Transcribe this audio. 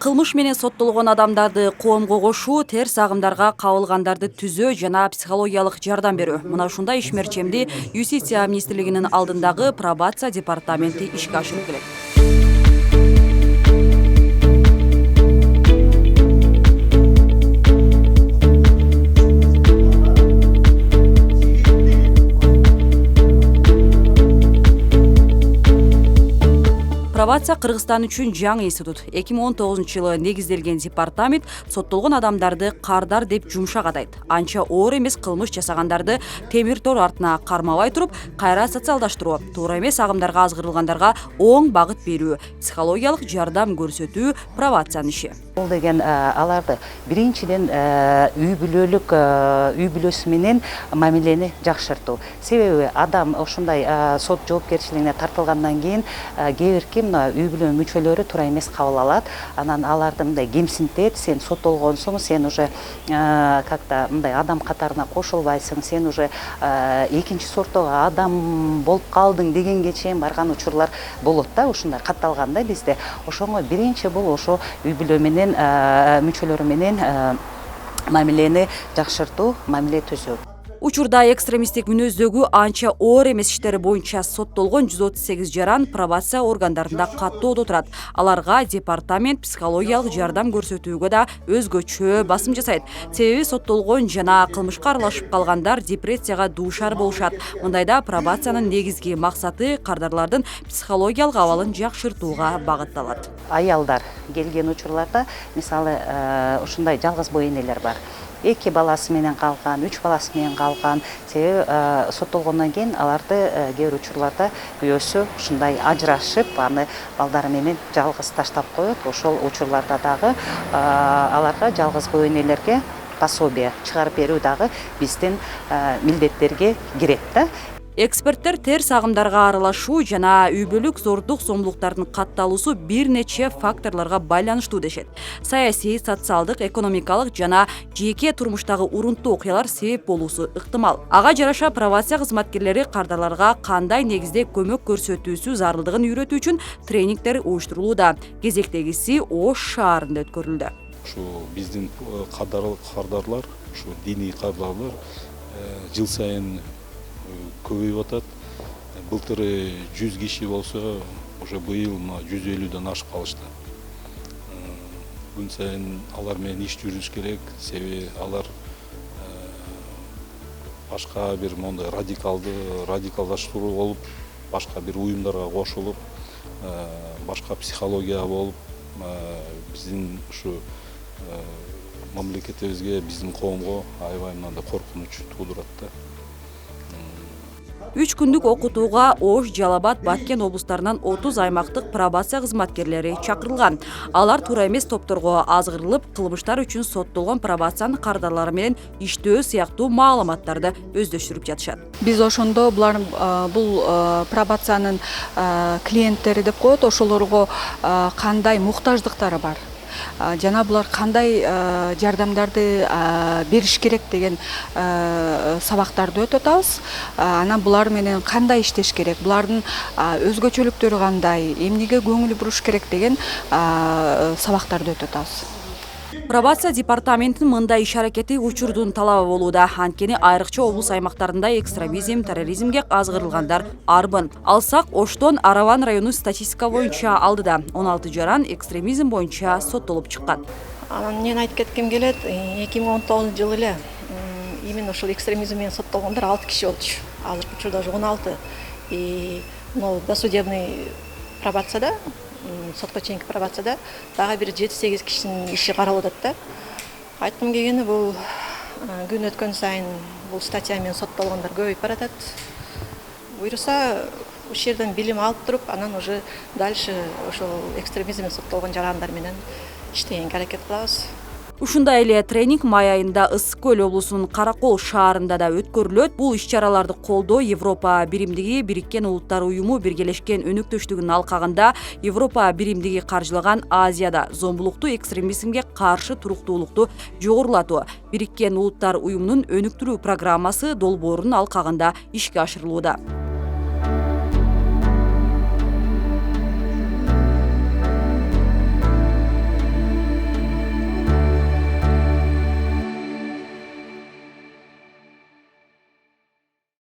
кылмыш менен соттолгон адамдарды коомго кошуу, терс агымдарга кабылгандарды түзөө жана психологиялык жардам берүү. Мына ушундай ишмерчемди Юстиция министрлигинин алдындагы пробация департаменти ишке ашырып келет. Пробация Кыргызстан үчүн жаңы институт. 2019-жылы негизделген департамент соттолгон адамдарды кардар деп жумшак атайт. Анча оор эмес кылмыш жасагандарды темир тор артына кармабай туруп, кайра социалдаштыруу, туура эмес агымдарга азгырылгандарга оң багыт берүү, психологиялык жардам көрсөтүү пробациянын иши. Бул деген аларды биринчиден үй бүлөсү менен мамилени жакшыртуу. Себеби адам ошундай сот жоопкерчилигине тартылгандан кийин кээ бирки үй бүлө мүчөлөрү туура эмес кабыл алат. Анан аларды мындай кемсинтет, сен соттолгонсуң, сен уже как-то мындай адам катарына кошулбайсың, сен уже экинчи сорттогу адам болуп калдың дегенге чейин барган учурлар болот да, ушундай катталган да бизде. Ошоңо биринчи бул ошо үй бүлө менен мүчөлөрү менен мамилени жакшыртуу, мамиле түзүү. Учурда экстремисттик мүнөздөгү анча оор эмес иштери боюнча соттолгон 138 жаран пробация органдарында каттоодо турат. Аларга департамент психологиялык жардам көрсөтүүгө да өзгөчө басым жасайт. Себеби соттолгон жана кылмышка аралашып калгандар депрессияга дуушар болушат. Мындайда пробациянын негизги максаты кардарлардын психологиялык абалын жакшыртууга багытталат. Аялдар келген учурларда мисалы ушундай жалгыз бой энелер бар. 2 баласы менен калган, 3 баласы менен калган. Себеби соттолгондон кийин аларды кээ бир учурларда күйөөсү ушундай ажырашып, аны балдары менен жалгыз таштап коет. Ошол учурларда дагы аларга жалгыз бой энелерге пособие чыгарып берүү дагы биздин милдеттерге кирет да. Эксперттер терс агымдарга аралашуу жана үй бүлөлүк зордук зомбулуктардын катталуусу бир нече факторлорго байланыштуу дешет. Саясий, социалдык, экономикалык жана жеке турмуштагы урунттуу окуялар себеп болуусу ыктымал. Ага жараша пробация кызматкерлери кардарларга кандай негизде көмөк көрсөтүүсү зарылдыгын үйрөтүү үчүн тренингдер уюштурулууда. Кезектегиси Ош шаарында өткөрүлдү. Ушу биздин кардарлар, ушу диний кардарлар жыл сайын көбөйүп атат. Былтыр 100 киши болсо, уже быйыл 150дөн ашып калышты. Күн сайын алар менен иш жүрүш керек, себеби алар башка бир мондай радикалдаштыруу болуп, башка бир уюмдарга кошулуп, башка психология болуп, биздин ушу мамлекетибизге, биздин коомго аябай мындай коркунуч туудурат да. 3 күндүк окутууга Ош, Жалал Абад, Баткен облустарынан 30 аймактык пробация кызматкерлери чакырылган. Алар туура эмес топторго азгырылып, кылмыштар үчүн соттолгон пробациянын кардарлары менен иштөө сыяктуу маалыматтарды өздөштүрүп жатышат. Биз ошондо булар бул пробациянын клиенттери деп коет, ошолорго кандай муктаждыктары бар, жана булар кандай жардамдарды бериш керек деген сабактарды өтүп атабыз. Анан булар менен кандай иштеш керек, булардын өзгөчөлүктөрү кандай, эмнеге көңүл буруш керек деген сабактарды өтүп атабыз. Пробация департаментинин мындай иш аракети учурдун талабы болууда. Анткени айрыкча облус аймактарында экстремизм, терроризмге азгырылгандар арбын. Алсак, Оштон Араван району статистика боюнча алдыда 16 жаран экстремизм боюнча соттолуп чыккан. Мен айтып кетким келет, 2019 жылы эле именно ушул экстремизм менен соттолгондар 6 киши болчу. Азыркы учурда уже 16. Досудебный пробацияда, сотко чейинки пробацияда дагы бир 7-8 кишинин иши каралып атат да. Айткым келгени бул күн өткөн сайын бул статья менен соттолгондар көбөйүп баратат. Буюрса ушул жерден билим алып туруп, анан уже дальше ошол экстремизм менен соттолгон жарандар менен иштегенге аракет кылабыз. Ушундай эле тренинг май айында Ысык көл облусунун Каракол шаарында да өткөрүлөт. Бул иш-чараларды колдоо Европа биримдиги, Бириккен Улуттар уюму биргелешкен өнөктөштүгүнүн алкагында Европа биримдиги каржылаган Азияда зомбулукту, экстремизмге каршы туруктуулукту жогорулатуу Бириккен Улуттар уюмунун өнүктүрүү программасы долбоорунун алкагында ишке ашырылууда.